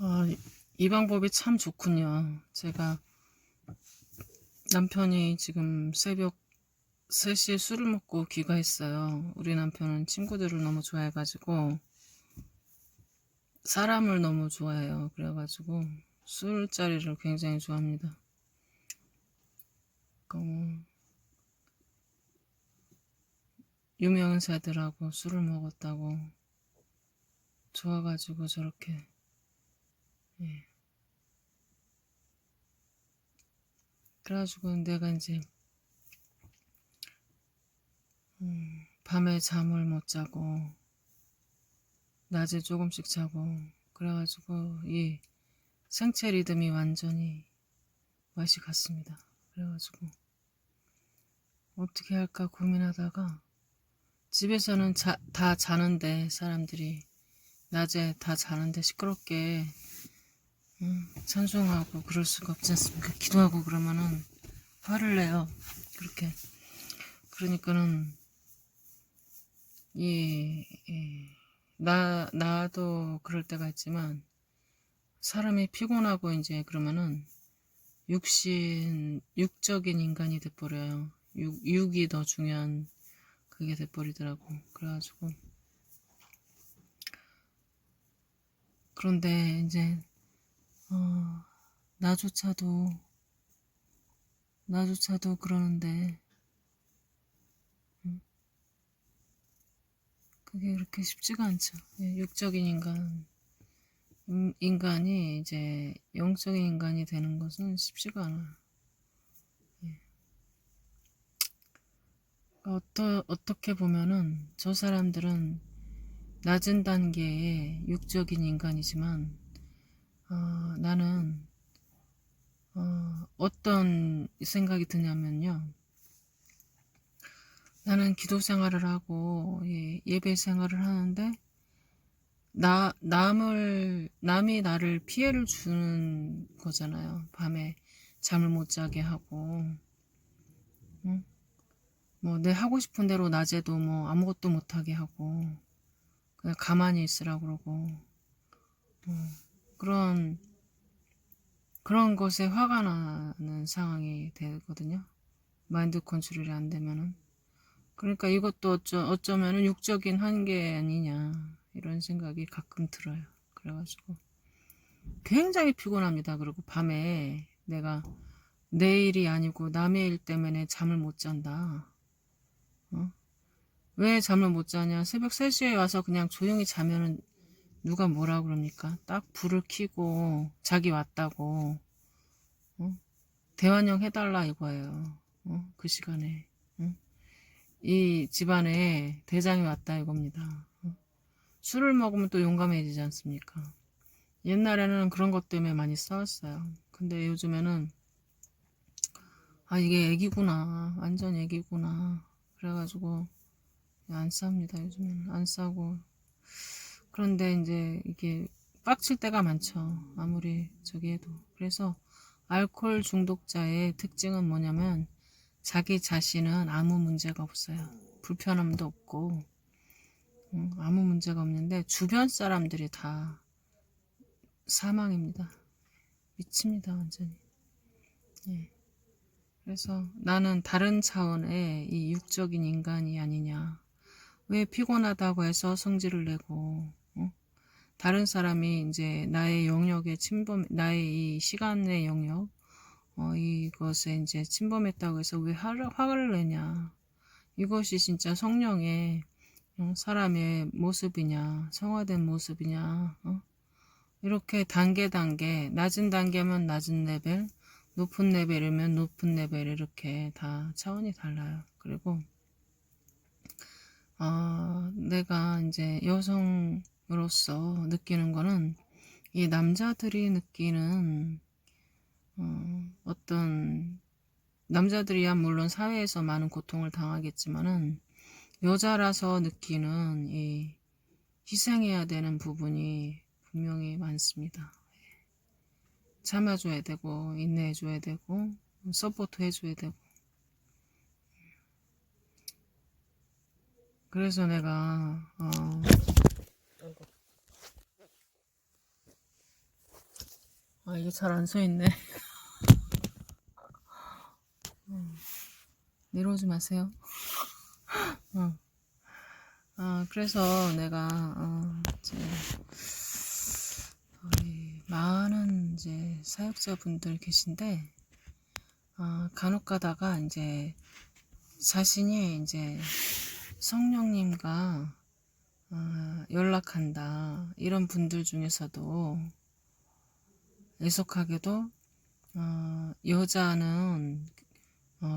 아, 이 방법이 참 좋군요. 제가 남편이 지금 새벽 3시에 술을 먹고 귀가했어요. 우리 남편은 친구들을 너무 좋아해가지고 사람을 너무 좋아해요. 그래가지고 술자리를 굉장히 좋아합니다. 유명인사들하고 술을 먹었다고 좋아가지고 저렇게. 예. 그래가지고 내가 이제 밤에 잠을 못 자고 낮에 조금씩 자고 그래가지고 이 생체 리듬이 완전히 맛이 갔습니다. 그래가지고 어떻게 할까 고민하다가 집에서는 다 자는데 사람들이 낮에 다 자는데 시끄럽게 찬송하고 그럴 수가 없지 않습니까? 기도하고 그러면은 화를 내요. 그렇게. 그러니까는 나도 그럴 때가 있지만 사람이 피곤하고 이제 그러면은 육적인 인간이 돼버려요. 육이 더 중요한 그게 돼버리더라고. 그래가지고 그런데 이제 나조차도 그러는데 그게 그렇게 쉽지가 않죠. 육적인 인간이 이제 영적인 인간이 되는 것은 쉽지가 않아요. 어떻게 보면은 저 사람들은 낮은 단계의 육적인 인간이지만 나는 어떤 생각이 드냐면요. 나는 기도 생활을 하고 예배 생활을 하는데 남이 나를 피해를 주는 거잖아요. 밤에 잠을 못 자게 하고, 응? 뭐 내 하고 싶은 대로 낮에도 뭐 아무것도 못 하게 하고, 그냥 가만히 있으라 그러고, 그런 것에 화가 나는 상황이 되거든요. 마인드 컨트롤이 안 되면은. 그러니까 이것도 어쩌면은 육적인 한계 아니냐 이런 생각이 가끔 들어요. 그래가지고 굉장히 피곤합니다. 그리고 밤에 내가 내 일이 아니고 남의 일 때문에 잠을 못 잔다. 왜 잠을 못 자냐? 새벽 3시에 와서 그냥 조용히 자면은 누가 뭐라 그럽니까? 딱 불을 켜고 자기 왔다고 대환영 해달라 이거예요. 그 시간에 이 집안에 대장이 왔다 이겁니다. 술을 먹으면 또 용감해지지 않습니까? 옛날에는 그런 것 때문에 많이 싸웠어요. 근데 요즘에는 이게 애기구나. 완전 애기구나. 그래가지고 안 싸웁니다. 요즘에는 안 싸우고. 그런데 이제 이게 빡칠 때가 많죠. 아무리 저기 해도. 그래서 알코올 중독자의 특징은 뭐냐면 자기 자신은 아무 문제가 없어요. 불편함도 없고 아무 문제가 없는데 주변 사람들이 다 사망입니다. 미칩니다. 완전히. 예. 그래서 나는 다른 차원의 이 육적인 인간이 아니냐. 왜 피곤하다고 해서 성질을 내고 다른 사람이 이제 나의 영역에 나의 이 시간의 영역 이것에 이제 침범했다고 해서 왜 화를 내냐. 이것이 진짜 성령의 사람의 모습이냐, 성화된 모습이냐. 이렇게 단계 낮은 단계면 낮은 레벨, 높은 레벨이면 높은 레벨 이렇게 다 차원이 달라요. 그리고 내가 이제 여성으로서 느끼는 거는 이 남자들이 느끼는 어떤 남자들이야 물론 사회에서 많은 고통을 당하겠지만은 여자라서 느끼는 이 희생해야 되는 부분이 분명히 많습니다. 참아줘야 되고 인내해줘야 되고 서포트 해줘야 되고 그래서 내가 아, 이게 잘 안 서 있네. 내려오지 마세요. 어. 그래서 내가, 이제, 우리 많은 이제 사역자분들 계신데, 간혹 가다가 이제 자신이 이제 성령님과 연락한다. 이런 분들 중에서도 애석하게도, 여자는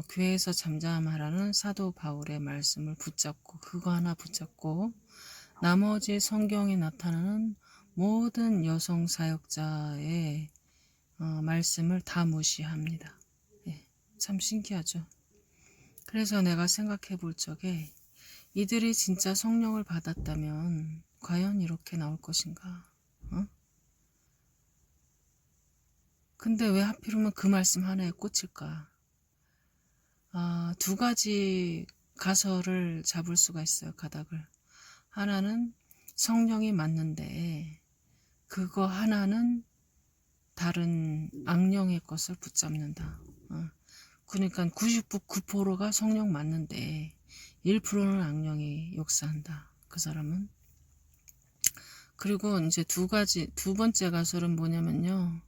교회에서 잠잠하라는 사도 바울의 말씀을 붙잡고 그거 하나 붙잡고 나머지 성경에 나타나는 모든 여성 사역자의 말씀을 다 무시합니다. 예, 참 신기하죠. 그래서 내가 생각해 볼 적에 이들이 진짜 성령을 받았다면 과연 이렇게 나올 것인가? 어? 근데 왜 하필이면 그 말씀 하나에 꽂힐까? 두 가지 가설을 잡을 수가 있어요, 가닥을. 하나는 성령이 맞는데, 그거 하나는 다른 악령의 것을 붙잡는다. 그러니까 99%가 성령 맞는데, 1%는 악령이 역사한다. 그 사람은. 그리고 이제 두 번째 가설은 뭐냐면요.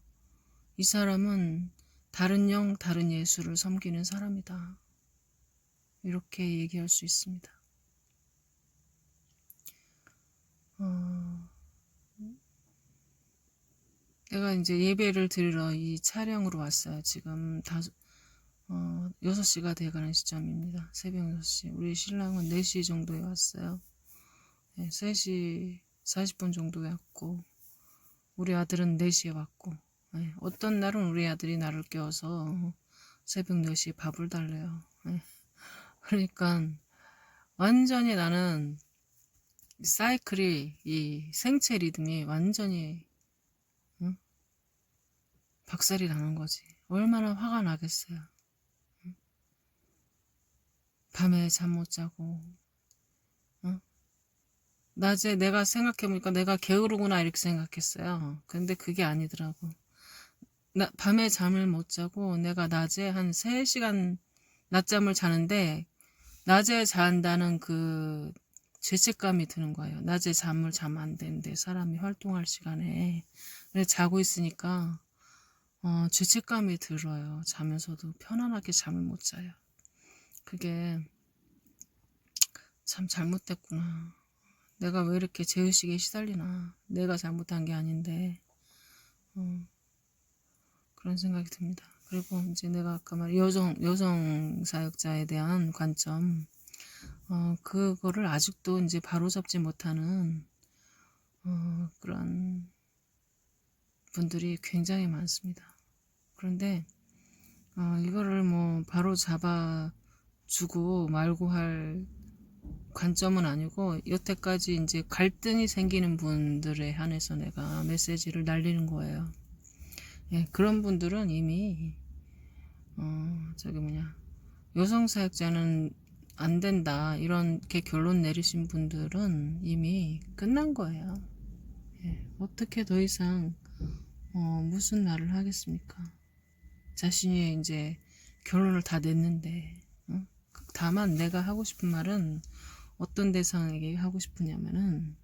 이 사람은 다른 영, 다른 예수를 섬기는 사람이다. 이렇게 얘기할 수 있습니다. 내가 이제 예배를 드리러 이 차량으로 왔어요. 지금 6시가 돼가는 시점입니다. 새벽 6시. 우리 신랑은 4시 정도에 왔어요. 네, 3시 40분 정도에 왔고, 우리 아들은 4시에 왔고, 네, 어떤 날은 우리 아들이 나를 깨워서 새벽 4시에 밥을 달래요. 네. 그러니까 완전히 나는 사이클이, 이 생체 리듬이 완전히 박살이 나는 거지. 얼마나 화가 나겠어요. 밤에 잠 못 자고, 낮에 내가 생각해보니까 내가 게으르구나 이렇게 생각했어요. 근데 그게 아니더라고. 밤에 잠을 못 자고 내가 낮에 한 3시간 낮잠을 자는데 낮에 잔다는 그 죄책감이 드는 거예요. 낮에 잠을 자면 안 되는데 사람이 활동할 시간에. 근데 자고 있으니까 죄책감이 들어요. 자면서도 편안하게 잠을 못 자요. 그게 참 잘못됐구나. 내가 왜 이렇게 죄의식에 시달리나. 내가 잘못한 게 아닌데 그런 생각이 듭니다. 그리고 이제 내가 아까 말한 여성 사역자에 대한 관점, 그거를 아직도 이제 바로잡지 못하는 그런 분들이 굉장히 많습니다. 그런데 이거를 뭐 바로 잡아주고 말고 할 관점은 아니고 여태까지 이제 갈등이 생기는 분들에 한해서 내가 메시지를 날리는 거예요. 예, 그런 분들은 이미 여성 사역자는 안 된다 이렇게 결론 내리신 분들은 이미 끝난 거예요. 예, 어떻게 더 이상 무슨 말을 하겠습니까? 자신이 이제 결론을 다 냈는데 다만 내가 하고 싶은 말은 어떤 대상에게 하고 싶으냐면은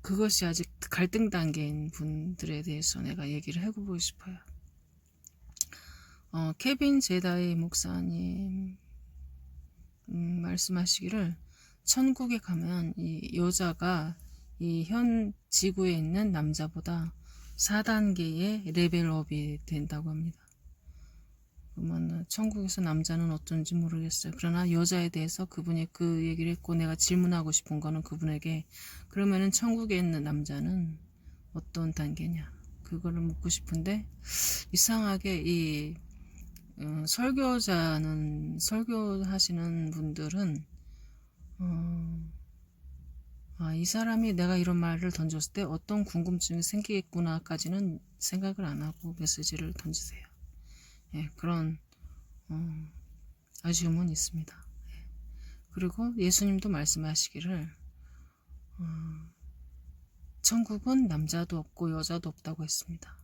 그것이 아직 갈등 단계인 분들에 대해서 내가 얘기를 해보고 싶어요. 케빈 제다이 목사님 말씀하시기를 천국에 가면 이 여자가 이 현 지구에 있는 남자보다 4단계의 레벨업이 된다고 합니다. 그러면 천국에서 남자는 어떤지 모르겠어요. 그러나 여자에 대해서 그분이 그 얘기를 했고 내가 질문하고 싶은 거는 그분에게 그러면은 천국에 있는 남자는 어떤 단계냐 그거를 묻고 싶은데 이상하게 이 설교하시는 분들은 이 사람이 내가 이런 말을 던졌을 때 어떤 궁금증이 생기겠구나까지는 생각을 안 하고 메시지를 던지세요. 예, 그런 아쉬움은 있습니다. 예. 그리고 예수님도 말씀하시기를 천국은 남자도 없고 여자도 없다고 했습니다.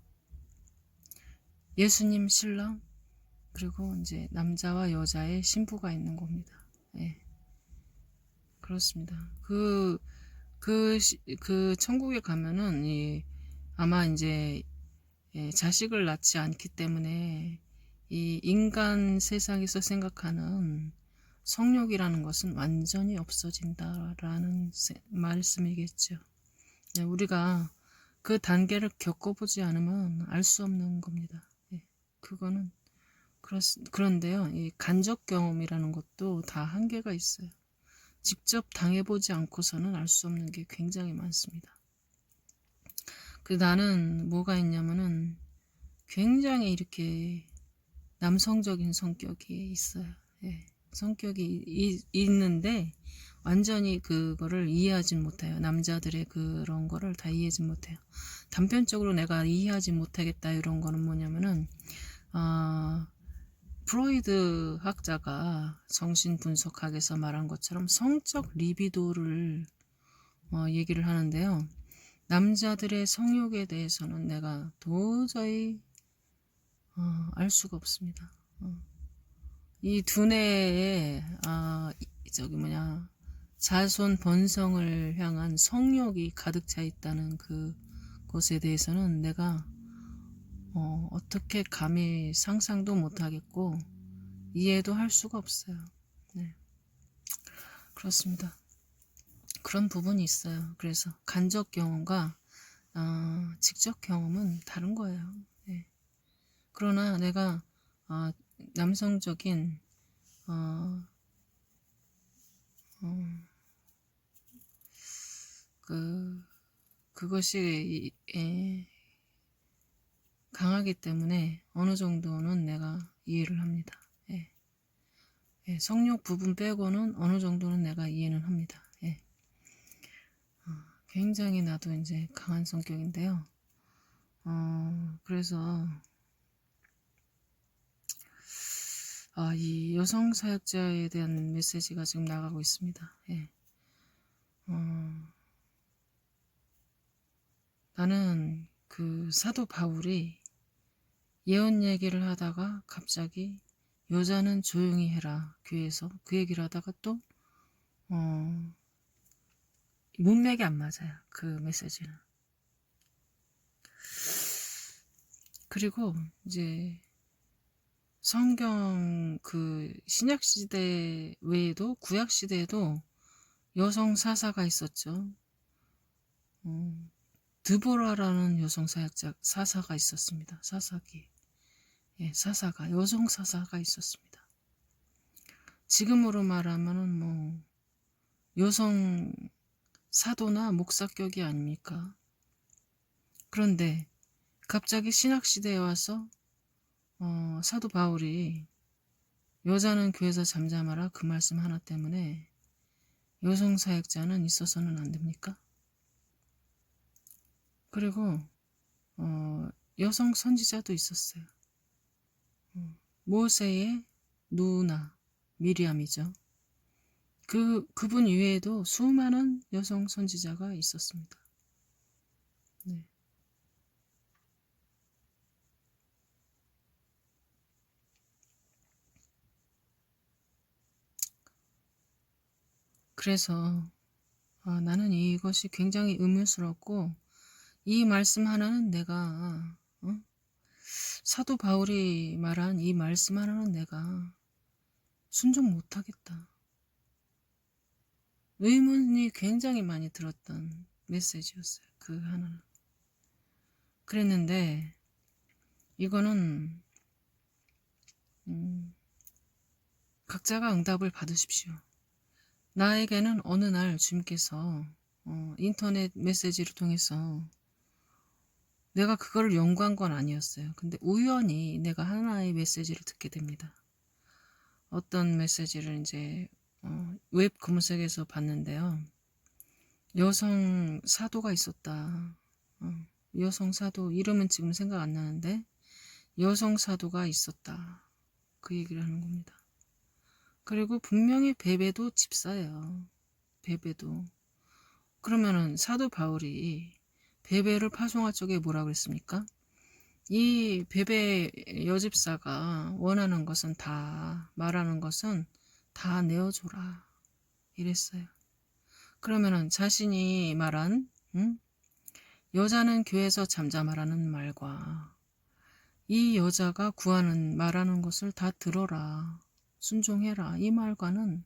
예수님 신랑 그리고 이제 남자와 여자의 신부가 있는 겁니다. 예, 그렇습니다. 그 천국에 가면은 아마 이제 자식을 낳지 않기 때문에 이 인간 세상에서 생각하는 성욕이라는 것은 완전히 없어진다라는 말씀이겠죠. 네, 우리가 그 단계를 겪어보지 않으면 알 수 없는 겁니다. 예, 그거는 그런데요, 이 간접 경험이라는 것도 다 한계가 있어요. 직접 당해보지 않고서는 알 수 없는 게 굉장히 많습니다. 나는 뭐가 있냐면은 굉장히 이렇게 남성적인 성격이 있어요. 예, 성격이 있는데 완전히 그거를 이해하지 못해요. 남자들의 그런 거를 다 이해하지 못해요. 단편적으로 내가 이해하지 못하겠다 이런 거는 뭐냐면은 프로이드 학자가 정신분석학에서 말한 것처럼 성적 리비도를 얘기를 하는데요. 남자들의 성욕에 대해서는 내가 도저히 알 수가 없습니다. 이 두뇌에 자손 번성을 향한 성욕이 가득 차 있다는 그것에 대해서는 내가 어떻게 감히 상상도 못하겠고 이해도 할 수가 없어요. 네, 그렇습니다. 그런 부분이 있어요. 그래서 간접 경험과 직접 경험은 다른 거예요. 네. 그러나 내가 남성적인 그것이 강하기 때문에 어느 정도는 내가 이해를 합니다. 예. 예, 성욕 부분 빼고는 어느 정도는 내가 이해는 합니다. 예. 굉장히 나도 이제 강한 성격인데요. 그래서 이 여성 사역자에 대한 메시지가 지금 나가고 있습니다. 예. 나는 그 사도 바울이 예언 얘기를 하다가 갑자기 여자는 조용히 해라 교회에서 그 얘기를 하다가 또 문맥이 안 맞아요. 그 메시지는. 그리고 이제 성경 그 신약 시대 외에도 구약 시대에도 여성 사사가 있었죠. 드보라라는 여성 사사가 있었습니다. 사사기. 예, 사사가 여성 사사가 있었습니다. 지금으로 말하면은 뭐 여성 사도나 목사격이 아닙니까? 그런데 갑자기 신학 시대에 와서 사도 바울이 여자는 교회에서 잠잠하라 그 말씀 하나 때문에 여성 사역자는 있어서는 안 됩니까? 그리고 여성 선지자도 있었어요. 모세의 누나 미리암이죠. 그분 이외에도 수많은 여성 선지자가 있었습니다. 네. 그래서 나는 이것이 굉장히 의문스럽고 이 말씀 하나는 내가 사도 바울이 말한 이 말씀 하나는 내가 순종 못하겠다. 의문이 굉장히 많이 들었던 메시지였어요. 그 하나는. 그랬는데 이거는 각자가 응답을 받으십시오. 나에게는 어느 날 주님께서 인터넷 메시지를 통해서 내가 그거를 연구한 건 아니었어요. 근데 우연히 내가 하나의 메시지를 듣게 됩니다. 어떤 메시지를 이제 웹 검색에서 봤는데요. 여성 사도가 있었다. 여성 사도 이름은 지금 생각 안 나는데 여성 사도가 있었다. 그 얘기를 하는 겁니다. 그리고 분명히 베베도 집사예요. 베베도. 그러면은 사도 바울이 베베를 파송할 적에 뭐라 그랬습니까? 이 베베 여집사가 원하는 것은 다, 말하는 것은 다 내어줘라. 이랬어요. 그러면은 자신이 말한, 여자는 교회에서 잠잠하라는 말과 이 여자가 구하는, 말하는 것을 다 들어라. 순종해라. 이 말과는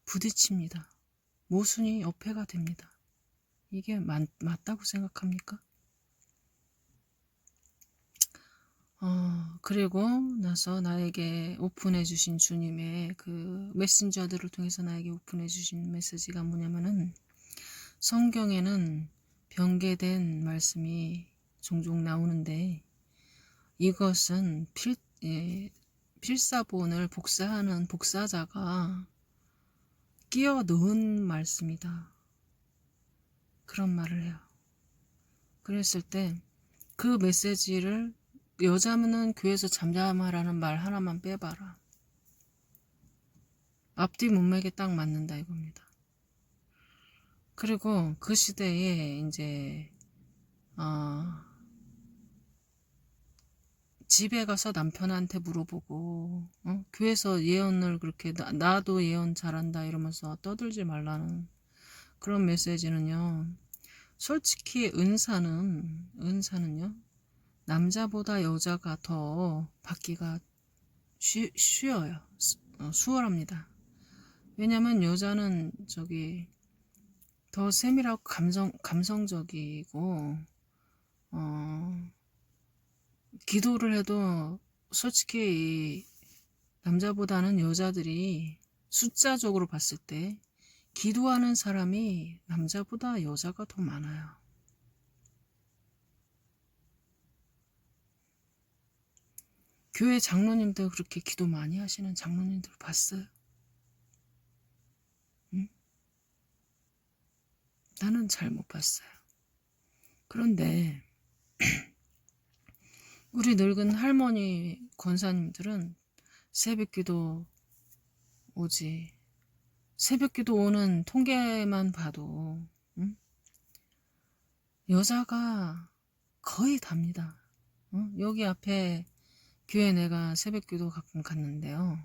부딪힙니다. 모순이 어폐가 됩니다. 이게 맞다고 생각합니까? 그리고 나서 나에게 오픈해 주신 주님의 그 메신저들을 통해서 나에게 오픈해 주신 메시지가 뭐냐면은, 성경에는 변개된 말씀이 종종 나오는데 이것은 필사본을 복사하는 복사자가 끼워 넣은 말씀이다. 그런 말을 해요. 그랬을 때 그 메시지를, 여자는 교회에서 잠잠하라는 말 하나만 빼봐라. 앞뒤 문맥에 딱 맞는다 이겁니다. 그리고 그 시대에 이제 집에 가서 남편한테 물어보고, 교회에서 예언을 그렇게 나도 예언 잘한다 이러면서 떠들지 말라는 그런 메시지는요. 솔직히 은사는요, 남자보다 여자가 더 받기가 쉬워요. 수월합니다. 왜냐면 여자는 더 세밀하고 감성적이고, 기도를 해도 솔직히 남자보다는 여자들이 숫자적으로 봤을 때 기도하는 사람이 남자보다 여자가 더 많아요. 교회 장로님들 그렇게 기도 많이 하시는 장로님들 봤어요? 응? 나는 잘 못 봤어요. 그런데 우리 늙은 할머니 권사님들은 새벽기도 오지. 새벽기도 오는 통계만 봐도 여자가 거의 답니다. 여기 앞에 교회 내가 새벽기도 가끔 갔는데요.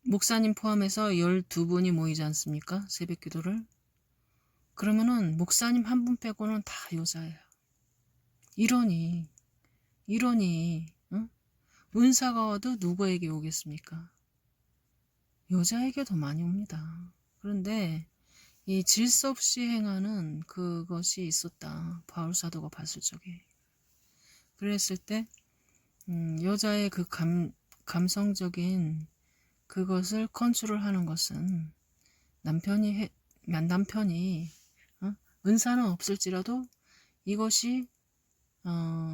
목사님 포함해서 12분이 모이지 않습니까? 새벽기도를. 그러면은 목사님 한 분 빼고는 다 여자예요. 이러니 은사가 와도 누구에게 오겠습니까? 여자에게 더 많이 옵니다. 그런데 이 질서 없이 행하는 그것이 있었다. 바울 사도가 봤을 적에. 그랬을 때 여자의 그 감성적인 그것을 컨트롤하는 것은 남편이 은사는 없을지라도 이것이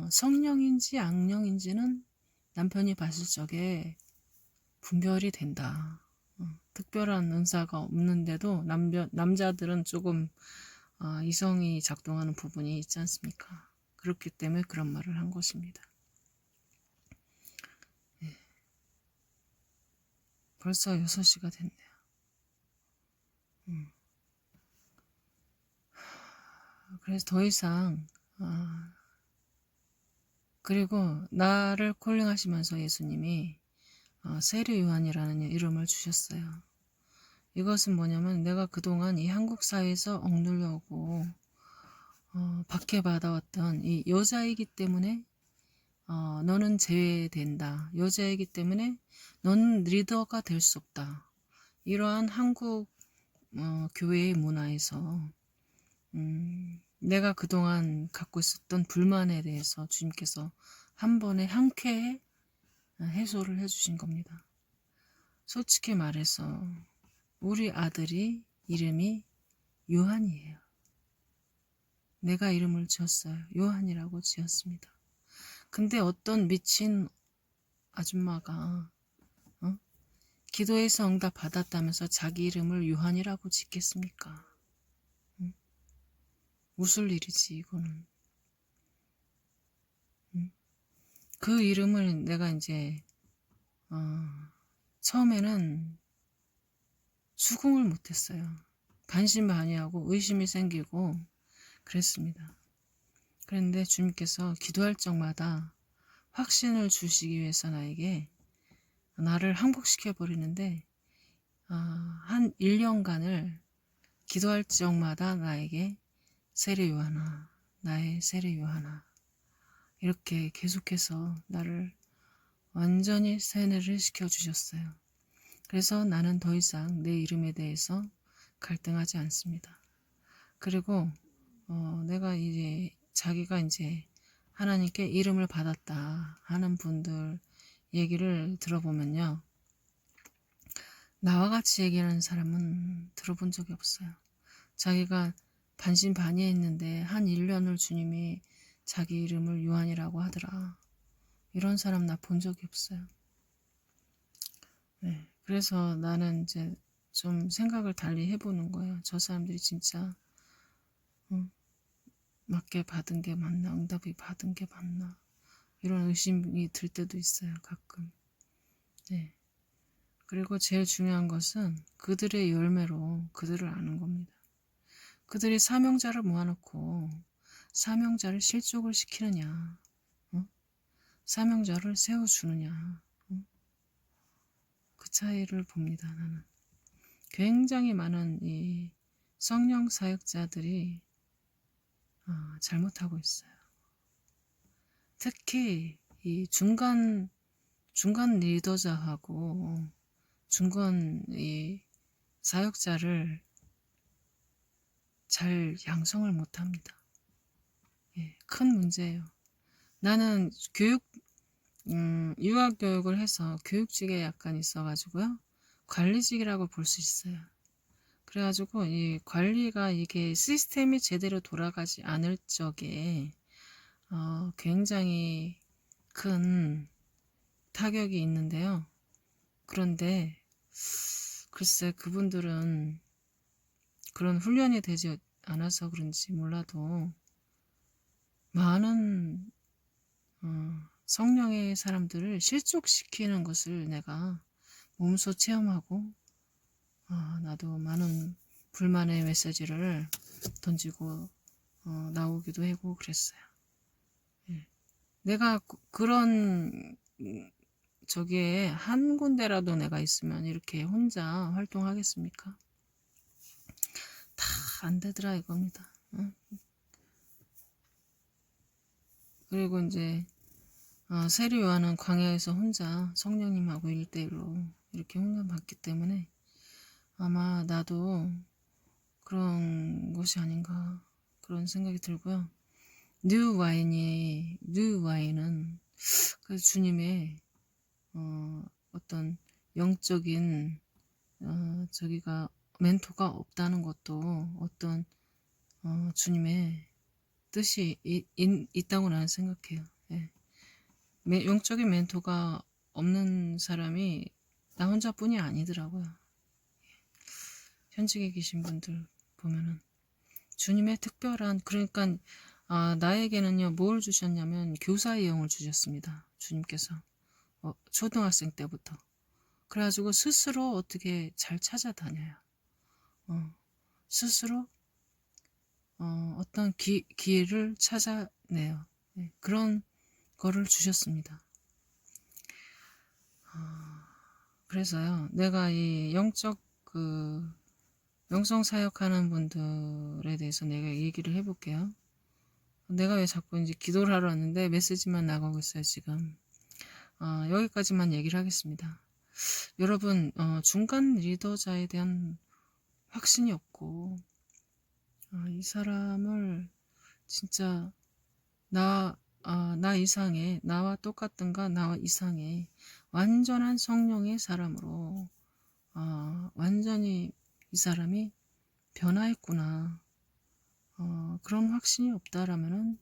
성령인지 악령인지는 남편이 봤을 적에 분별이 된다. 특별한 은사가 없는데도 남자들은 조금 이성이 작동하는 부분이 있지 않습니까? 그렇기 때문에 그런 말을 한 것입니다. 네. 벌써 6시가 됐네요. 그래서 더 이상 그리고 나를 콜링하시면서 예수님이 세례 요한이라는 이름을 주셨어요. 이것은 뭐냐면 내가 그동안 이 한국 사회에서 억눌려오고 박해받아왔던 이 여자이기 때문에 너는 제외된다. 여자이기 때문에 너는 리더가 될 수 없다. 이러한 한국 교회의 문화에서 내가 그동안 갖고 있었던 불만에 대해서 주님께서 한 번에 한 쾌에 해소를 해주신 겁니다. 솔직히 말해서 우리 아들이 이름이 요한이에요. 내가 이름을 지었어요. 요한이라고 지었습니다. 근데 어떤 미친 아줌마가 기도에서 응답 받았다면서 자기 이름을 요한이라고 짓겠습니까? 웃을 일이지 이거는. 그 이름을 내가 이제 처음에는 수긍을 못했어요. 반신반의하고 의심이 생기고 그랬습니다. 그런데 주님께서 기도할 적마다 확신을 주시기 위해서 나를 항복시켜 버리는데 한 1년간을 기도할 적마다 나에게 세례 요한아, 나의 세례 요한아 이렇게 계속해서 나를 완전히 세뇌를 시켜주셨어요. 그래서 나는 더 이상 내 이름에 대해서 갈등하지 않습니다. 그리고 내가 이제 자기가 이제 하나님께 이름을 받았다 하는 분들 얘기를 들어보면요. 나와 같이 얘기하는 사람은 들어본 적이 없어요. 자기가 반신반의했는데 한 1년을 주님이 자기 이름을 요한이라고 하더라. 이런 사람 나 본 적이 없어요. 네, 그래서 나는 이제 좀 생각을 달리 해보는 거예요. 저 사람들이 진짜 맞게 받은 게 맞나, 응답이 받은 게 맞나 이런 의심이 들 때도 있어요. 가끔. 네. 그리고 제일 중요한 것은 그들의 열매로 그들을 아는 겁니다. 그들이 사명자를 모아놓고 사명자를 실족을 시키느냐, 사명자를 세워주느냐, 그 차이를 봅니다. 나는 굉장히 많은 이 성령 사역자들이 잘못하고 있어요. 특히 이 중간 리더자하고 중간 이 사역자를 잘 양성을 못합니다. 예, 큰 문제예요. 나는 유아 교육을 해서 교육직에 약간 있어가지고요. 관리직이라고 볼 수 있어요. 그래가지고 이 관리가 이게 시스템이 제대로 돌아가지 않을 적에 굉장히 큰 타격이 있는데요. 그런데 글쎄 그분들은 그런 훈련이 되지 않아서 그런지 몰라도 많은 성령의 사람들을 실족시키는 것을 내가 몸소 체험하고 나도 많은 불만의 메시지를 던지고 나오기도 하고 그랬어요. 예. 내가 그런 저기에 한 군데라도 내가 있으면 이렇게 혼자 활동하겠습니까? 다 안 되더라 이겁니다. 그리고 이제 세례 요한은 광야에서 혼자 성령님하고 1대1로 이렇게 훈련받기 때문에 아마 나도 그런 것이 아닌가 그런 생각이 들고요. 뉴 와인은 그 주님의 어떤 영적인 저기가 멘토가 없다는 것도 어떤 주님의 뜻이 있다고 나는 생각해요. 예. 영적인 멘토가 없는 사람이 나 혼자뿐이 아니더라고요. 현직에 계신 분들 보면은 주님의 특별한 그러니까 나에게는요 뭘 주셨냐면 교사의 영을 주셨습니다. 주님께서 초등학생 때부터 그래가지고 스스로 어떻게 잘 찾아다녀요. 스스로 어떤 기회를 찾아내요. 네, 그런 거를 주셨습니다. 그래서요 내가 이 영적 영성 사역하는 분들에 대해서 내가 얘기를 해볼게요. 내가 왜 자꾸 이제 기도를 하러 왔는데 메시지만 나가고 있어요 지금. 여기까지만 얘기를 하겠습니다. 여러분 중간 리더자에 대한 확신이 없고 이 사람을 진짜 나 이상의 나와 똑같던가 나와 이상의 완전한 성령의 사람으로 완전히 이 사람이 변화했구나 그런 확신이 없다라면은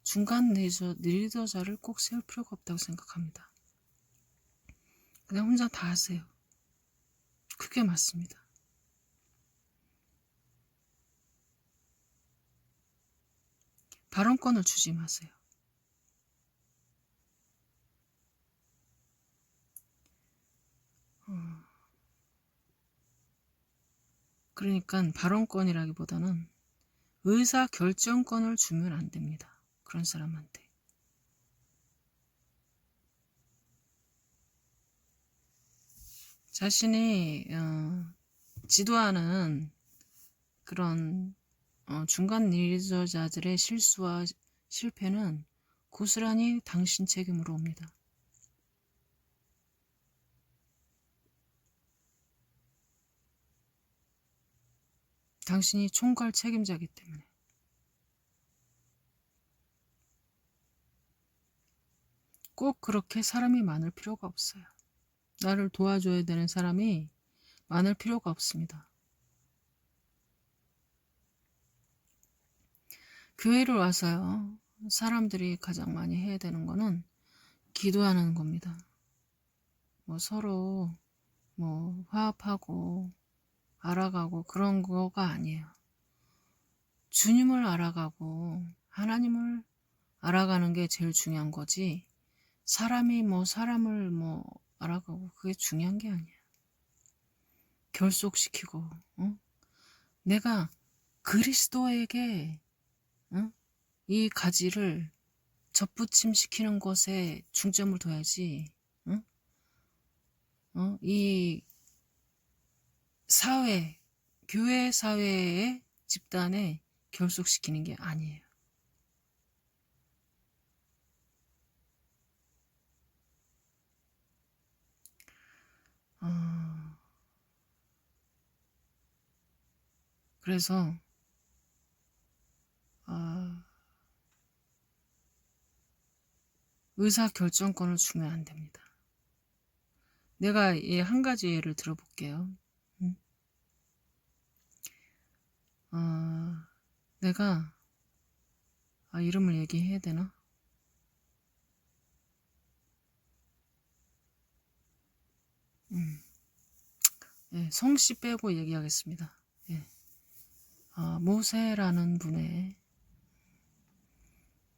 중간 리더자를 꼭 세울 필요가 없다고 생각합니다. 그냥 혼자 다 하세요. 그게 맞습니다. 발언권을 주지 마세요. 그러니까 발언권이라기보다는 의사 결정권을 주면 안 됩니다. 그런 사람한테. 자신이 지도하는 그런 중간 리더자들의 실수와 실패는 고스란히 당신 책임으로 옵니다. 당신이 총괄 책임자이기 때문에. 꼭 그렇게 사람이 많을 필요가 없어요. 나를 도와줘야 되는 사람이 많을 필요가 없습니다. 교회를 와서요, 사람들이 가장 많이 해야 되는 거는 기도하는 겁니다. 뭐 서로 뭐 화합하고 알아가고 그런 거가 아니에요. 주님을 알아가고 하나님을 알아가는 게 제일 중요한 거지, 사람이 뭐 사람을 뭐 알아가고 그게 중요한 게 아니야. 결속시키고 내가 그리스도에게 이 가지를 접붙임시키는 것에 중점을 둬야지, 이 사회, 교회 사회의 집단에 결속시키는 게 아니에요. 그래서 의사 결정권을 주면 안 됩니다. 내가 한 가지 예를 들어볼게요. 내가 이름을 얘기해야 되나? 예, 성씨 빼고 얘기하겠습니다. 예. 모세라는 분의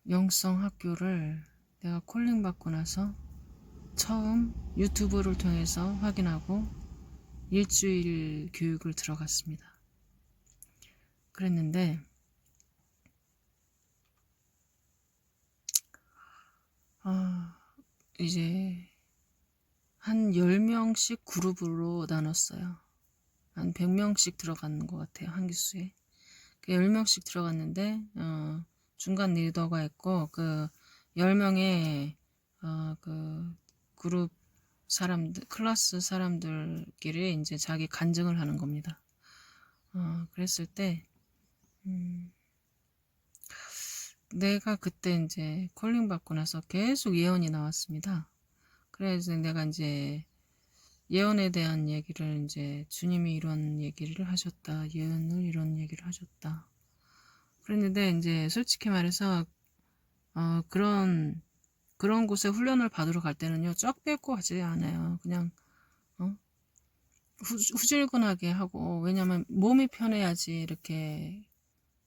영성 학교를 내가 콜링 받고 나서 처음 유튜브를 통해서 확인하고 일주일 교육을 들어갔습니다. 그랬는데 이제 한 10명씩 그룹으로 나눴어요. 한 100명씩 들어가는 것 같아요. 한 기수에. 10명씩 들어갔는데 중간 리더가 있고 그 10명의 그 그룹 사람들, 클래스 사람들끼리 이제 자기 간증을 하는 겁니다. 그랬을 때 내가 그때 이제 콜링 받고 나서 계속 예언이 나왔습니다. 그래서 내가 이제 예언에 대한 얘기를, 이제 주님이 이런 얘기를 하셨다, 예언을 이런 얘기를 하셨다. 그랬는데 이제 솔직히 말해서 그런 곳에 훈련을 받으러 갈 때는요, 쩍 뺏고 하지 않아요. 그냥 후질근하게 하고, 왜냐면 몸이 편해야지 이렇게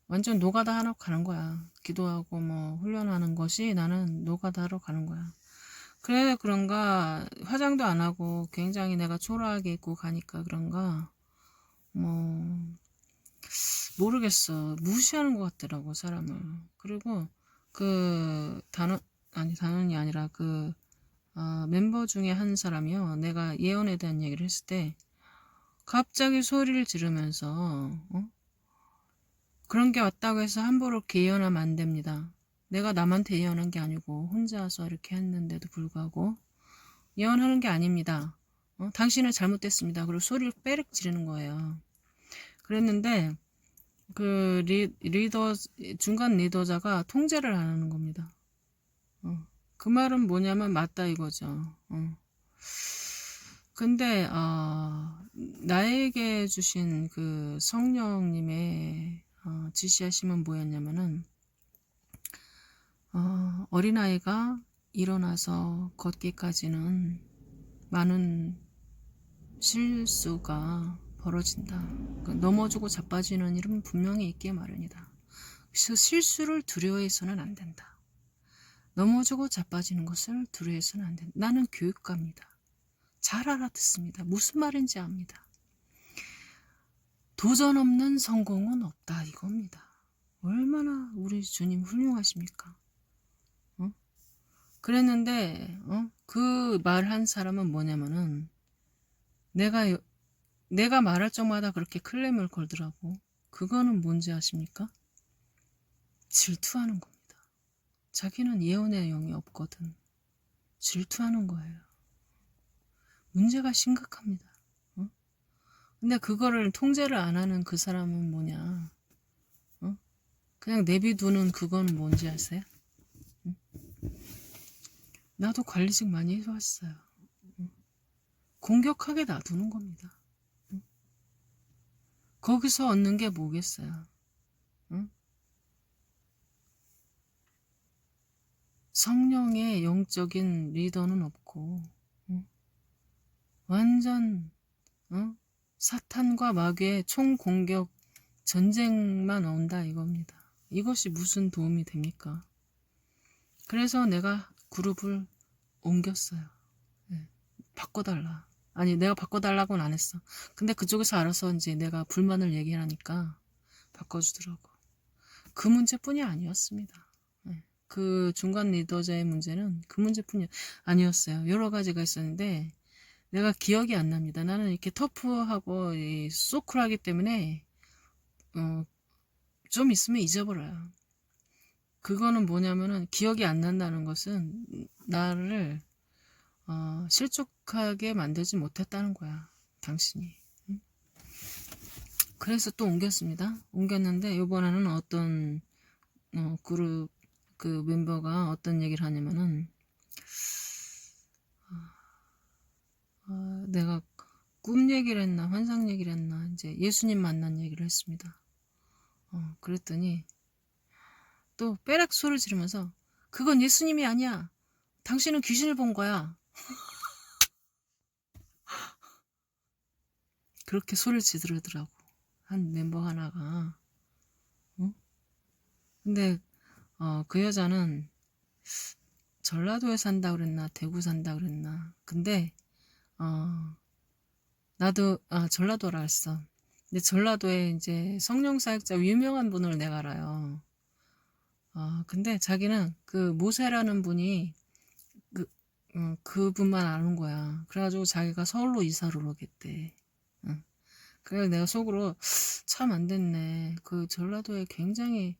완전 노가다 하러 가는 거야. 기도하고 뭐 훈련하는 것이 나는 노가다 하러 가는 거야. 그래 그런가 화장도 안 하고 굉장히 내가 초라하게 입고 가니까 그런가 뭐 모르겠어, 무시하는 것 같더라고 사람을. 그리고 그 단원이 아니라 그 멤버 중에 한 사람이요, 내가 예언에 대한 얘기를 했을 때 갑자기 소리를 지르면서 그런 게 왔다고 해서 함부로 이렇게 예언하면 안 됩니다. 내가 남한테 예언한 게 아니고 혼자서 이렇게 했는데도 불구하고 예언하는 게 아닙니다. 당신은 잘못됐습니다. 그리고 소리를 빼륵 지르는 거예요. 그랬는데 그 리더, 중간 리더자가 통제를 안 하는 겁니다. 그 말은 뭐냐면 맞다 이거죠. 근데 나에게 주신 그 성령님의 지시하심은 뭐였냐면은 어린아이가 일어나서 걷기까지는 많은 실수가 벌어진다. 넘어지고 자빠지는 일은 분명히 있기에 마련이다. 그래서 실수를 두려워해서는 안 된다. 넘어지고 자빠지는 것을 두려워해서는 안 된다. 나는 교육가입니다. 잘 알아듣습니다. 무슨 말인지 압니다. 도전 없는 성공은 없다 이겁니다. 얼마나 우리 주님 훌륭하십니까? 어? 그랬는데 그 말한 사람은 뭐냐면은 내가 내가 말할 적마다 그렇게 클레임을 걸더라고. 그거는 뭔지 아십니까? 질투하는 겁니다. 자기는 예언의 영이 없거든. 질투하는 거예요. 문제가 심각합니다. 근데 그거를 통제를 안 하는 그 사람은 뭐냐? 그냥 내비두는 그거는 뭔지 아세요? 나도 관리직 많이 해왔어요. 공격하게 놔두는 겁니다. 거기서 얻는 게 뭐겠어요? 성령의 영적인 리더는 없고 완전 사탄과 마귀의 총공격 전쟁만 온다 이겁니다. 이것이 무슨 도움이 됩니까? 그래서 내가 그룹을 옮겼어요. 네. 바꿔달라. 아니 내가 바꿔달라고는 안 했어. 근데 그쪽에서 알아서 이제 내가 불만을 얘기하니까 바꿔주더라고. 그 문제뿐이 아니었습니다. 네. 그 중간 리더자의 문제는 그 문제뿐이 아니었어요. 여러 가지가 있었는데 내가 기억이 안 납니다. 나는 이렇게 터프하고 소쿨하기 때문에 좀 있으면 잊어버려요. 그거는 뭐냐면은 기억이 안 난다는 것은 나를 실족하게 만들지 못했다는 거야. 당신이. 응? 그래서 또 옮겼습니다. 옮겼는데 이번에는 어떤 그룹 그 멤버가 어떤 얘기를 하냐면은 내가 꿈 얘기를 했나 환상 얘기를 했나 이제 예수님 만난 얘기를 했습니다. 그랬더니 또 빼락 소리를 지르면서 그건 예수님이 아니야. 당신은 귀신을 본 거야. 그렇게 소리를 지르더라고. 한 멤버 하나가. 근데 그 여자는 전라도에 산다 그랬나 대구 산다 그랬나. 근데 나도 전라도라 했어. 근데 전라도에 이제 성령사역자 유명한 분을 내가 알아요. 근데 자기는 그 모세라는 분이 그분만 아는 거야. 그래가지고 자기가 서울로 이사를 오겠대. 응. 그래서 내가 속으로 참 안 됐네. 그 전라도에 굉장히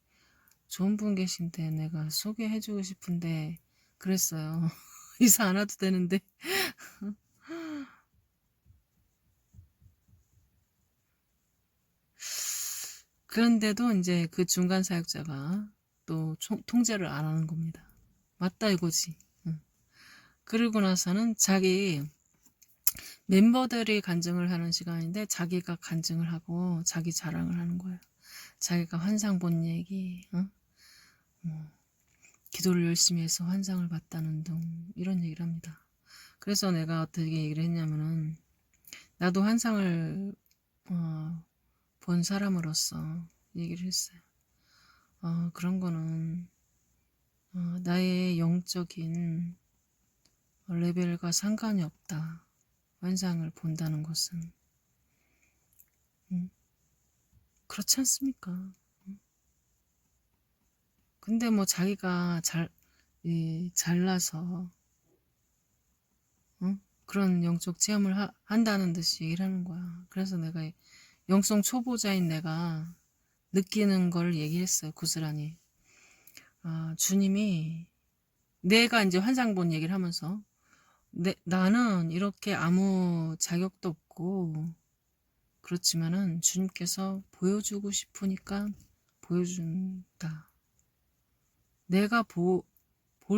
좋은 분 계신데 내가 소개해주고 싶은데 그랬어요. 이사 안 와도 되는데. 그런데도 이제 그 중간 사역자가 또 통제를 안 하는 겁니다. 맞다 이거지. 응. 그리고 나서는 자기 멤버들이 간증을 하는 시간인데 자기가 간증을 하고 자기 자랑을 하는 거예요. 자기가 환상 본 얘기, 기도를 열심히 해서 환상을 봤다는 등 이런 얘기를 합니다. 그래서 내가 어떻게 얘기를 했냐면은 나도 환상을 본 사람으로서 얘기를 했어요. 그런 거는 나의 영적인 레벨과 상관이 없다. 환상을 본다는 것은. 그렇지 않습니까? 근데 뭐 자기가 잘나서 그런 영적 체험을 한다는 듯이 얘기를 하는 거야. 그래서 내가 영성 초보자인 내가 느끼는 걸 얘기했어요. 고스란히. 주님이 내가 이제 환상 본 얘기를 하면서 나는 이렇게 아무 자격도 없고 그렇지만은 주님께서 보여주고 싶으니까 보여준다. 내가 볼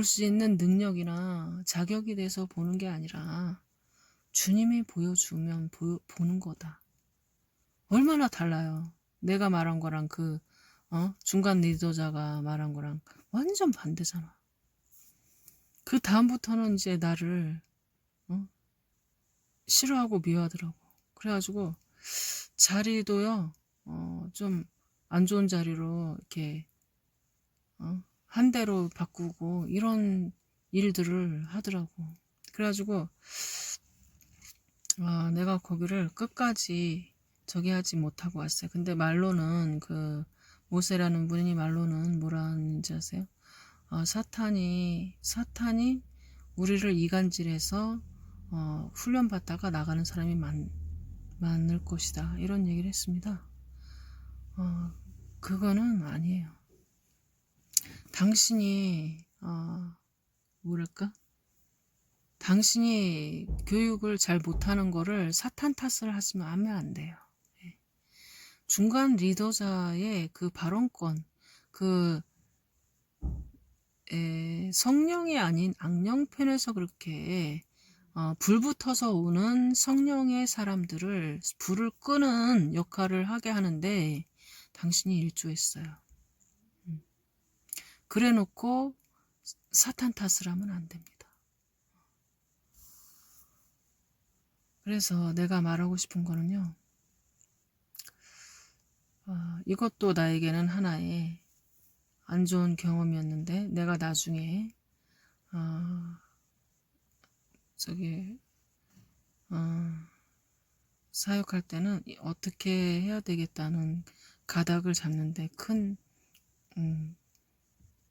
수 있는 능력이나 자격이 돼서 보는 게 아니라 주님이 보여주면 보는 거다. 얼마나 달라요. 내가 말한 거랑 중간 리더자가 말한 거랑 완전 반대잖아. 그 다음부터는 이제 나를 싫어하고 미워하더라고. 그래가지고 자리도요 좀 안 좋은 자리로 이렇게 한 대로 바꾸고 이런 일들을 하더라고. 그래가지고 내가 거기를 끝까지 저기 하지 못하고 왔어요. 근데 말로는 그 모세라는 분이 말로는 뭐라 하는지 아세요? 사탄이 우리를 이간질해서 훈련받다가 나가는 사람이 많을 것이다. 이런 얘기를 했습니다. 그거는 아니에요. 당신이 뭐랄까? 당신이 교육을 잘 못하는 거를 사탄 탓을 하면 안 돼요. 예. 중간 리더자의 그 발언권, 그 성령이 아닌 악령 편에서 그렇게 불 붙어서 오는 성령의 사람들을 불을 끄는 역할을 하게 하는데 당신이 일조했어요. 그래 놓고 사탄 탓을 하면 안 됩니다. 그래서 내가 말하고 싶은 거는요. 이것도 나에게는 하나의 안 좋은 경험이었는데 내가 나중에 사역할 때는 어떻게 해야 되겠다는 가닥을 잡는데 큰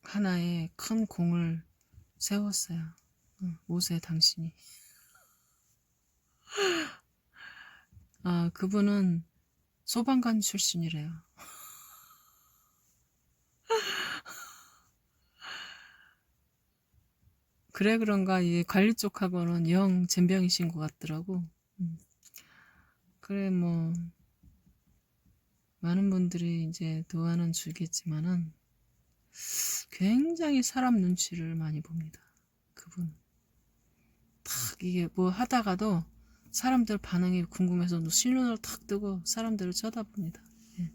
하나의 큰 공을 세웠어요. 모세 당신이. 그분은 소방관 출신이래요. 그래 그런가 이 관리 쪽하고는 영 젬병이신 것 같더라고. 그래 뭐 많은 분들이 이제 도와는 주겠지만은 굉장히 사람 눈치를 많이 봅니다. 그분 탁 이게 뭐 하다가도 사람들 반응이 궁금해서 실눈을 탁 뜨고 사람들을 쳐다봅니다. 예.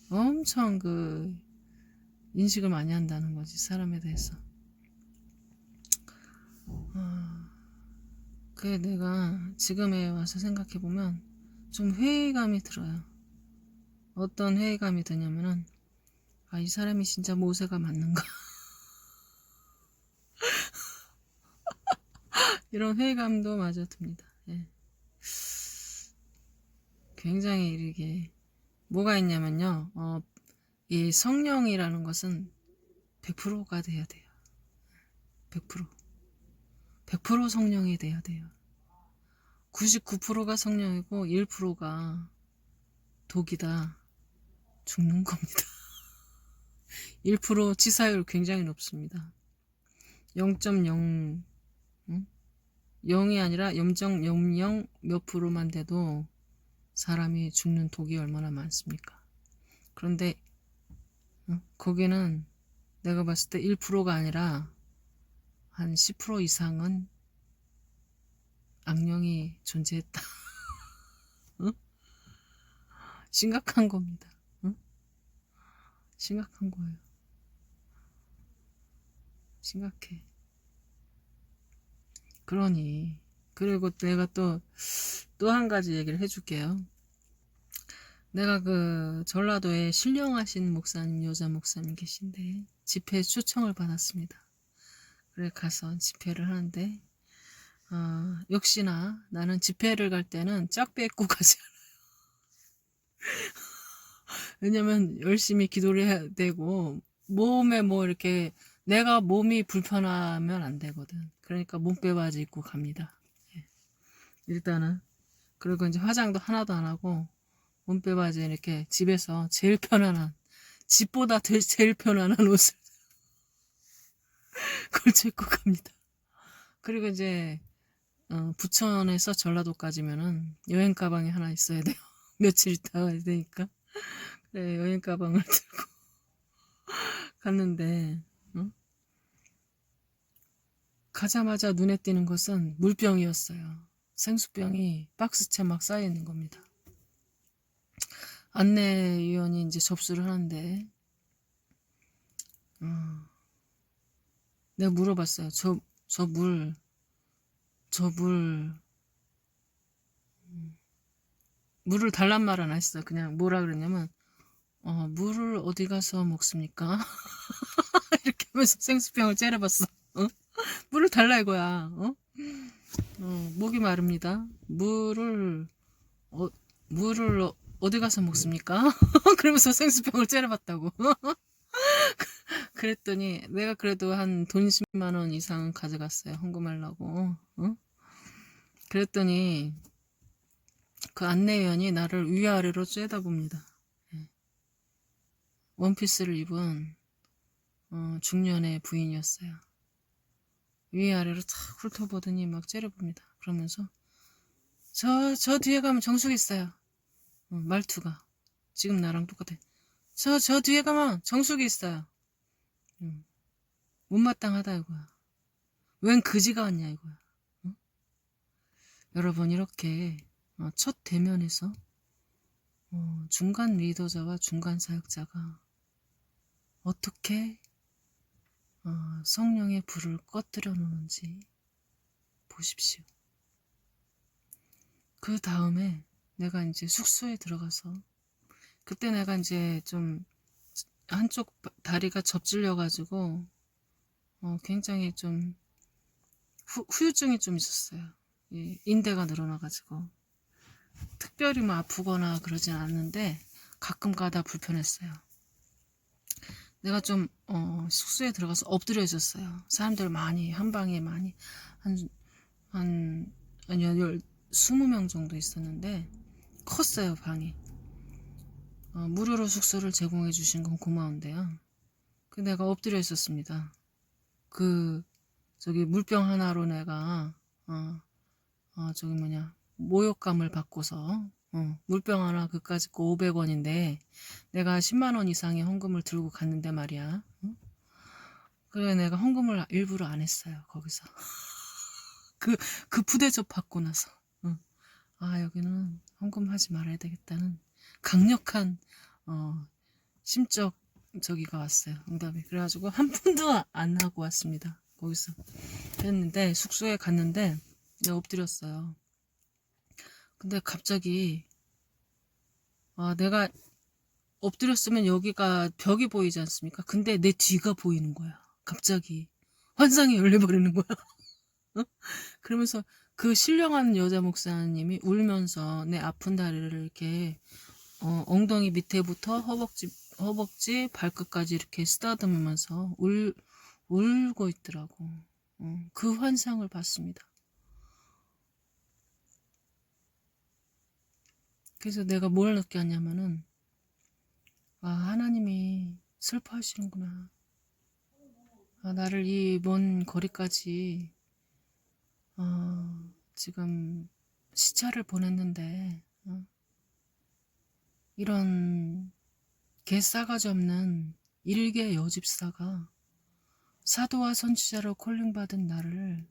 엄청 그 인식을 많이 한다는 거지 사람에 대해서. 그게 내가 지금에 와서 생각해보면 좀 회의감이 들어요. 어떤 회의감이 드냐면은 이 사람이 진짜 모세가 맞는가 이런 회의감도 마저 듭니다. 예. 굉장히 이게 뭐가 있냐면요. 이 성령이라는 것은 100%가 돼야 돼요. 100%. 100% 성령이 돼야 돼요. 99%가 성령이고 1%가 독이다. 죽는 겁니다. 1% 치사율 굉장히 높습니다. 0.0 0이 아니라 0.00 몇 프로만 돼도 사람이 죽는 독이 얼마나 많습니까? 그런데 거기는 내가 봤을 때 1%가 아니라 한 10% 이상은 악령이 존재했다. 응? 심각한 겁니다. 응? 심각한 거예요. 심각해. 그러니 그리고 내가 또 한 가지 얘기를 해줄게요. 내가 그 전라도에 신령하신 목사님 여자 목사님 계신데 집회 초청을 받았습니다. 그래 가서 집회를 하는데 역시나 나는 집회를 갈 때는 짝 뺏고 가지 않아요. 왜냐면 열심히 기도를 해야 되고 몸에 뭐 이렇게 내가 몸이 불편하면 안 되거든. 그러니까 몸빼바지 입고 갑니다. 예. 일단은 그리고 이제 화장도 하나도 안 하고 몸빼바지 이렇게 집에서 제일 편안한 집보다 제일 편안한 옷을 걸쳐 입고 갑니다. 그리고 이제 부천에서 전라도까지면은 여행 가방이 하나 있어야 돼요. 며칠 있다 가야 되니까. 그래 여행 가방을 들고 갔는데 가자마자 눈에 띄는 것은 물병이었어요. 생수병이 박스채 막 쌓여 있는 겁니다. 안내위원이 이제 접수를 하는데 내가 물어봤어요. 물을 달란 말 안 했어요. 그냥 뭐라 그랬냐면 물을 어디 가서 먹습니까? 이렇게 하면서 생수병을 째려봤어. 물을 달라 이거야. 목이 마릅니다. 물을 물을 어디 가서 먹습니까? 그러면서 생수병을 째려봤다고. 그랬더니 내가 그래도 한 돈 10만 원 이상은 가져갔어요. 헌금하려고. 어? 그랬더니 그 안내위원이 나를 위아래로 째다봅니다. 원피스를 입은 중년의 부인이었어요. 위아래로 탁 훑어보더니 막 째려봅니다. 그러면서 저 뒤에 가면 정숙 있어요. 말투가 지금 나랑 똑같아. 저 뒤에 가면 정숙이 있어요. 못마땅하다 이거야. 웬 그지가 왔냐 이거야. 여러분 이렇게 첫 대면에서 중간 리더자와 중간 사역자가 어떻게 성령의 불을 꺼뜨려 놓는지 보십시오. 그 다음에 내가 이제 숙소에 들어가서 그때 내가 이제 좀 한쪽 다리가 접질려 가지고 굉장히 좀 후유증이 좀 있었어요. 인대가 늘어나 가지고 특별히 뭐 아프거나 그러진 않는데 가끔 가다 불편했어요. 내가 좀 숙소에 들어가서 엎드려 있었어요. 사람들 많이 한 방에 많이 한 20명 정도 있었는데 컸어요 방이. 무료로 숙소를 제공해 주신 건 고마운데요. 그 내가 엎드려 있었습니다. 저기 물병 하나로 내가 저기 모욕감을 받고서 물병 하나 그까짓 거 500원인데 내가 10만 원 이상의 헌금을 들고 갔는데 말이야. 그래 내가 헌금을 일부러 안 했어요. 거기서. 그 부대접 받고 나서 여기는 헌금하지 말아야 되겠다는 강력한 심적 저기가 왔어요. 응답이. 그래가지고 한 푼도 안 하고 왔습니다. 거기서. 그랬는데 숙소에 갔는데 내가 엎드렸어요. 근데 갑자기 내가 엎드렸으면 여기가 벽이 보이지 않습니까? 근데 내 뒤가 보이는 거야. 갑자기 환상이 열려버리는 거야. 그러면서 그 신령한 여자 목사님이 울면서 내 아픈 다리를 이렇게 엉덩이 밑에부터 허벅지 발끝까지 이렇게 쓰다듬으면서 울고 있더라고. 그 환상을 봤습니다. 그래서 내가 뭘 느꼈냐면은 하나님이 슬퍼하시는구나. 나를 이 먼 거리까지 지금 시차를 보냈는데 이런 개싸가지 없는 일개 여집사가 사도와 선지자로 콜링받은 나를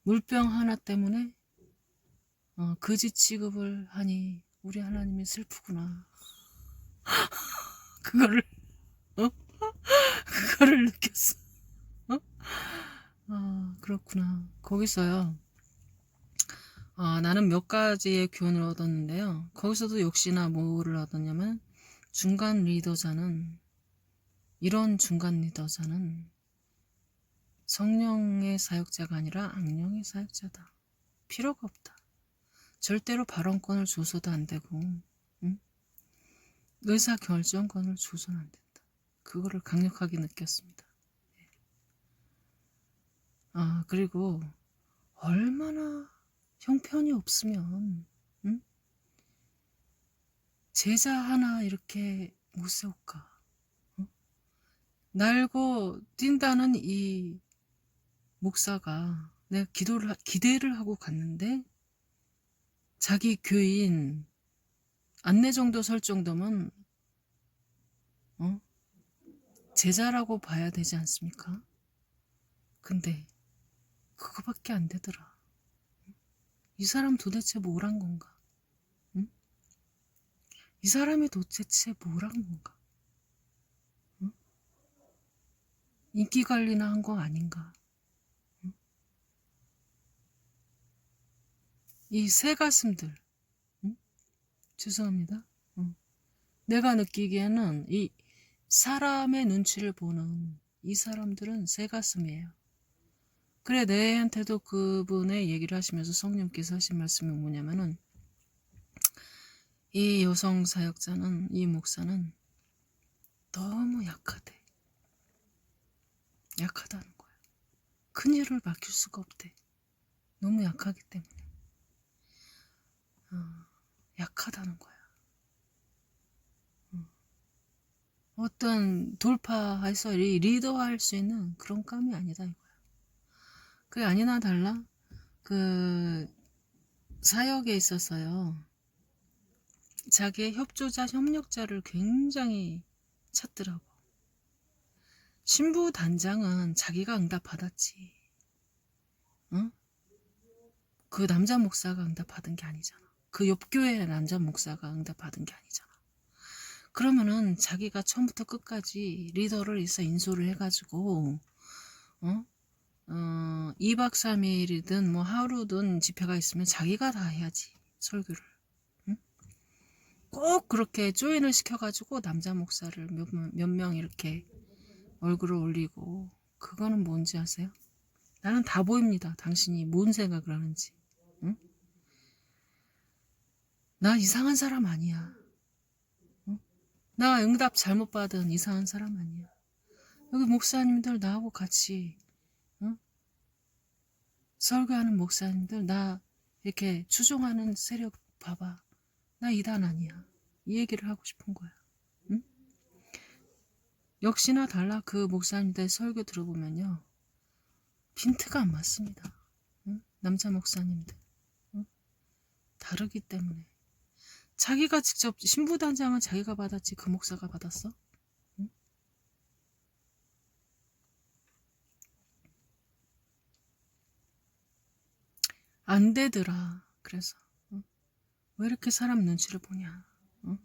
물병 하나 때문에 거지 취급을 하니 우리 하나님이 슬프구나. 그거를 그거를 느꼈어. 그렇구나. 거기서요. 나는 몇 가지의 교훈을 얻었는데요. 거기서도 역시나 뭐를 얻었냐면 이런 중간 리더자는 성령의 사역자가 아니라 악령의 사역자다. 필요가 없다. 절대로 발언권을 줘서도 안 되고 의사결정권을 줘서는 안 된다. 그거를 강력하게 느꼈습니다. 그리고 얼마나 형편이 없으면 제자 하나 이렇게 못 세울까. 날고 뛴다는 이 목사가 내가 기대를 하고 갔는데 자기 교인 안내 정도 설 정도면 제자라고 봐야 되지 않습니까? 근데 그거밖에 안 되더라. 이 사람 도대체 뭘 한 건가? 이 사람이 도대체 뭘 한 건가? 인기 관리나 한 거 아닌가? 이 새 가슴들, 죄송합니다. 내가 느끼기에는 이 사람의 눈치를 보는 이 사람들은 새 가슴이에요. 그래, 내한테도 그분의 얘기를 하시면서 성령께서 하신 말씀이 뭐냐면은 이 여성 사역자는, 이 목사는 너무 약하다는 거야. 큰 일을 맡길 수가 없대. 너무 약하기 때문에. 약하다는 거야. 어떤 돌파해서 리더할 수 있는 그런 감이 아니다 이거야. 그게 아니나 달라 그 사역에 있어서요. 자기의 협조자, 협력자를 굉장히 찾더라고. 신부 단장은 자기가 응답받았지. 응? 그 남자 목사가 응답받은 게 아니잖아. 그 옆교회 남자 목사가 응답받은 게 아니잖아. 그러면은 자기가 처음부터 끝까지 리더를 있어 인솔을 해가지고 2박 3일이든 뭐 하루든 집회가 있으면 자기가 다 해야지 설교를. 응? 꼭 그렇게 조인을 시켜가지고 남자 목사를 몇 명 이렇게 얼굴을 올리고 그거는 뭔지 아세요? 나는 다 보입니다. 당신이 뭔 생각을 하는지. 응? 나 이상한 사람 아니야. 응? 나 응답 잘못 받은 이상한 사람 아니야. 여기 목사님들 나하고 같이 응? 설교하는 목사님들 나 이렇게 추종하는 세력 봐봐. 나 이단 아니야. 이 얘기를 하고 싶은 거야. 응? 역시나 달라 그 목사님들 설교 들어보면요. 빈트가 안 맞습니다. 응? 남자 목사님들. 응? 다르기 때문에. 자기가 직접 신부단장은 자기가 받았지 그 목사가 받았어? 응? 안 되더라. 그래서 응? 왜 이렇게 사람 눈치를 보냐? 응?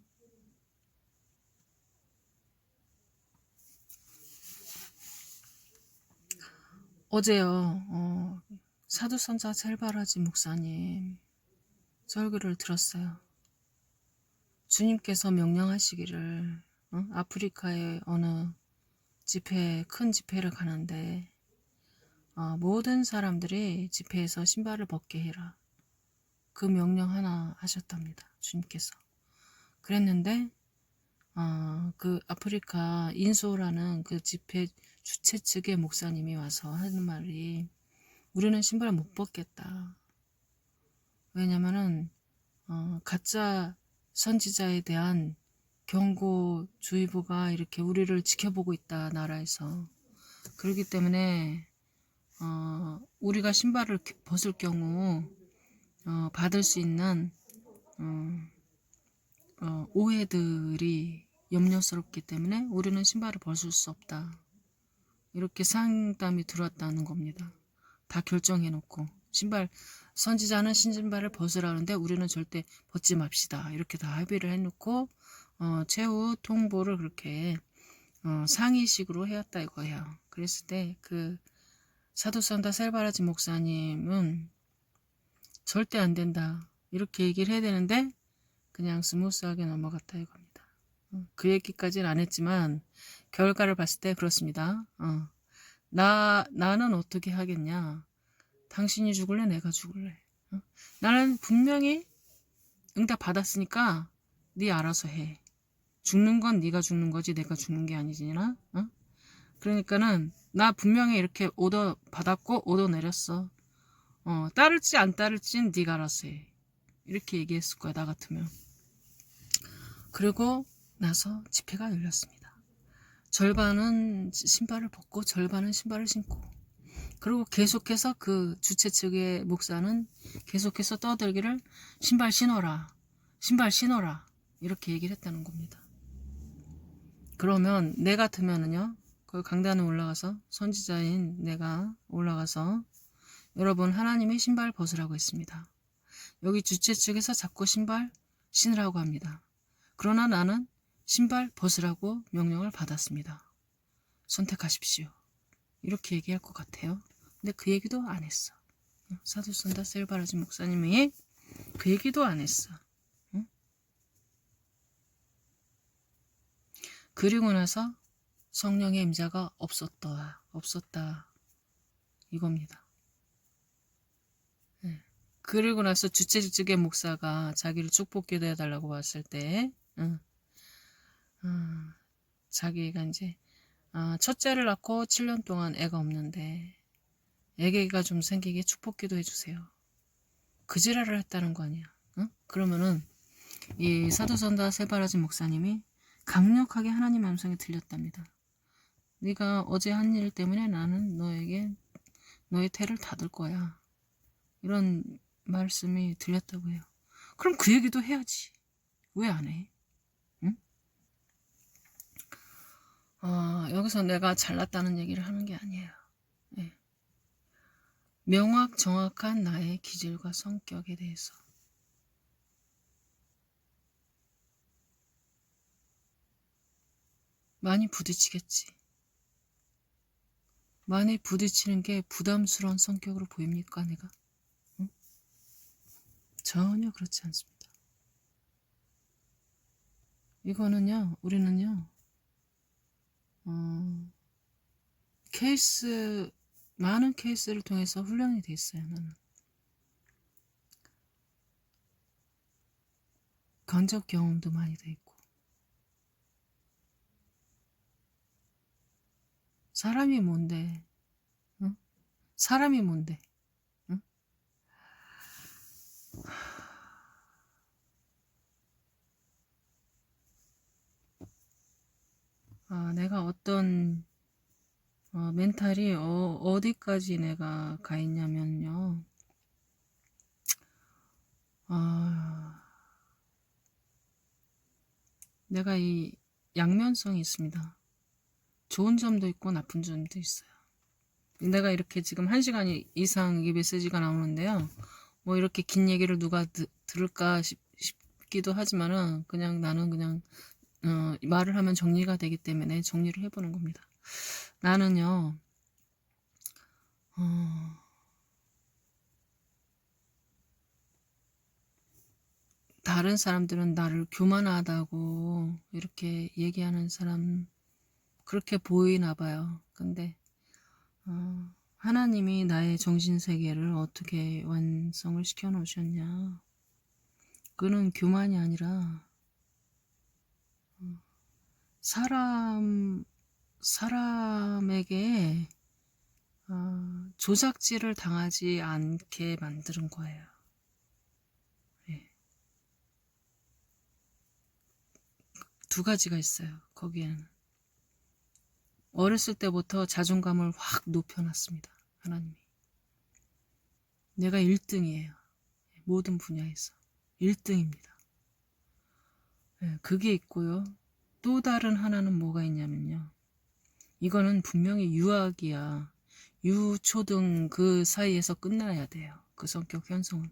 어제요. 사두선자 셀바라지 목사님 설교를 들었어요. 주님께서 명령하시기를 아프리카의 어느 큰 집회를 가는데 모든 사람들이 집회에서 신발을 벗게 해라. 그 명령 하나 하셨답니다. 주님께서. 그랬는데 그 아프리카 인소라는 그 집회 주최 측의 목사님이 와서 하는 말이 우리는 신발 못 벗겠다. 왜냐면은 가짜 선지자에 대한 경고주의보가 이렇게 우리를 지켜보고 있다 나라에서. 그렇기 때문에 우리가 신발을 벗을 경우 받을 수 있는 오해들이 염려스럽기 때문에 우리는 신발을 벗을 수 없다. 이렇게 상담이 들어왔다는 겁니다. 다 결정해놓고 선지자는 신신발을 벗으라는데 우리는 절대 벗지 맙시다. 이렇게 다 합의를 해놓고 최후 통보를 그렇게 상의식으로 해왔다 이거예요. 그랬을 때 그 사두선다 셀바라지 목사님은 절대 안 된다. 이렇게 얘기를 해야 되는데 그냥 스무스하게 넘어갔다 이겁니다. 그 얘기까지는 안 했지만 결과를 봤을 때 그렇습니다. 나는 어떻게 하겠냐. 당신이 죽을래 내가 죽을래. 나는 분명히 응답 받았으니까 네 알아서 해. 죽는 건 네가 죽는 거지 내가 죽는 게 아니지나. 그러니까는 나 분명히 이렇게 오더 받았고 오더 내렸어. 따를지 안 따를지는 네가 알아서 해. 이렇게 얘기했을 거야 나 같으면. 그리고 나서 집회가 열렸습니다. 절반은 신발을 벗고 절반은 신발을 신고. 그리고 계속해서 그 주최 측의 목사는 계속해서 떠들기를 신발 신어라. 신발 신어라. 이렇게 얘기를 했다는 겁니다. 그러면 내 같으면은요. 그 강단에 올라가서 선지자인 내가 올라가서 여러분 하나님의 신발 벗으라고 했습니다. 여기 주최 측에서 자꾸 신발 신으라고 합니다. 그러나 나는 신발 벗으라고 명령을 받았습니다. 선택하십시오. 이렇게 얘기할 것 같아요. 근데 그 얘기도 안 했어. 사두선다 셀바라지 목사님이 그 얘기도 안 했어. 그리고 나서 성령의 임자가 없었다 이겁니다. 그리고 나서 주최 측의 목사가 자기를 축복 기도해달라고 왔을 때, 자기가 이제, 첫째를 낳고 7년 동안 애가 없는데, 애기가 좀 생기게 축복 기도해주세요. 그 지랄을 했다는 거 아니야. 그러면은, 이 사도선다 세바라지 목사님이 강력하게 하나님의 음성이 들렸답니다. 네가 어제 한 일 때문에 나는 너에게 너의 태를 닫을 거야. 이런 말씀이 들렸다고 해요. 그럼 그 얘기도 해야지. 왜 안 해? 응? 여기서 내가 잘났다는 얘기를 하는 게 아니에요. 네. 명확 정확한 나의 기질과 성격에 대해서. 많이 부딪히겠지. 많이 부딪히는 게 부담스러운 성격으로 보입니까, 내가? 응? 전혀 그렇지 않습니다. 이거는요, 우리는요, 많은 케이스를 통해서 훈련이 돼 있어요, 나는. 건적 경험도 많이 돼 있고. 사람이 뭔데, 응? 사람이 뭔데, 응? 내가 어떤, 멘탈이 어디까지 내가 가 있냐면요. 내가 이 양면성이 있습니다. 좋은 점도 있고 나쁜 점도 있어요. 내가 이렇게 지금 1시간 이상 이 메시지가 나오는데요. 뭐 이렇게 긴 얘기를 누가 들을까 싶기도 하지만은 그냥 나는 그냥 말을 하면 정리가 되기 때문에 정리를 해보는 겁니다. 나는요. 다른 사람들은 나를 교만하다고 이렇게 얘기하는 사람 그렇게 보이나 봐요. 근데 하나님이 나의 정신세계를 어떻게 완성을 시켜 놓으셨냐. 그는 교만이 아니라 사람에게 조작질을 당하지 않게 만드는 거예요. 네. 두 가지가 있어요. 거기에는. 어렸을 때부터 자존감을 확 높여놨습니다. 하나님이. 내가 1등이에요. 모든 분야에서. 1등입니다. 네, 그게 있고요. 또 다른 하나는 뭐가 있냐면요. 이거는 분명히 유아기야. 유초등 그 사이에서 끝나야 돼요. 그 성격 현상은.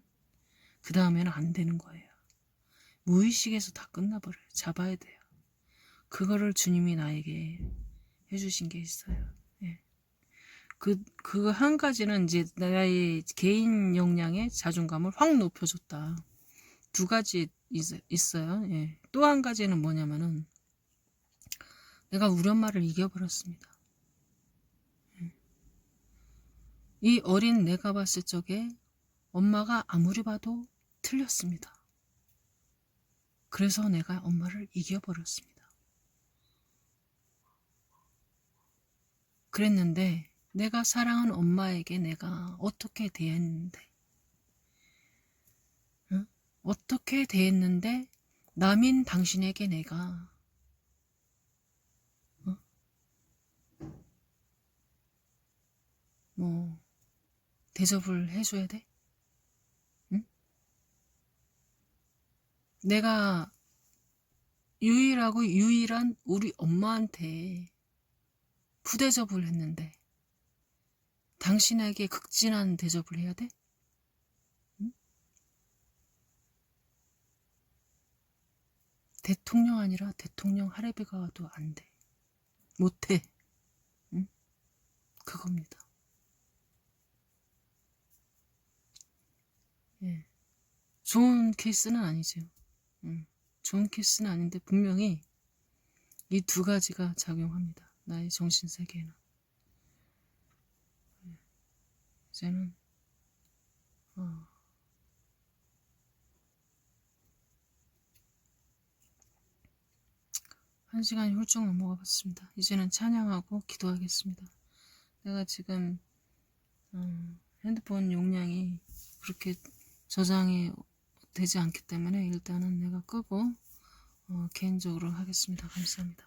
그 다음에는 안 되는 거예요. 무의식에서 다 끝나버려요. 잡아야 돼요. 그거를 주님이 나에게 해주신 게 있어요. 예. 그 한 가지는 이제 나의 개인 역량의 자존감을 확 높여줬다. 두 가지 있어요. 예. 또 한 가지는 뭐냐면은 내가 우리 엄마를 이겨버렸습니다. 이 어린 내가 봤을 적에 엄마가 아무리 봐도 틀렸습니다. 그래서 내가 엄마를 이겨버렸습니다. 그랬는데 내가 사랑한 엄마에게 내가 어떻게 대했는데 응? 어떻게 대했는데 남인 당신에게 내가 뭐 대접을 해줘야 돼? 응? 내가 유일한 우리 엄마한테 부대접을 했는데 당신에게 극진한 대접을 해야 돼? 응? 대통령 아니라 대통령 할애비가 와도 안 돼. 못해. 응? 그겁니다. 예. 좋은 케이스는 아니죠. 좋은 케이스는 아닌데 분명히 이 두 가지가 작용합니다. 나의 정신세계에는. 이제는 1시간이 훌쩍 넘어가 봤습니다. 이제는 찬양하고 기도하겠습니다. 내가 지금 핸드폰 용량이 그렇게 저장이 되지 않기 때문에 일단은 내가 끄고 개인적으로 하겠습니다. 감사합니다.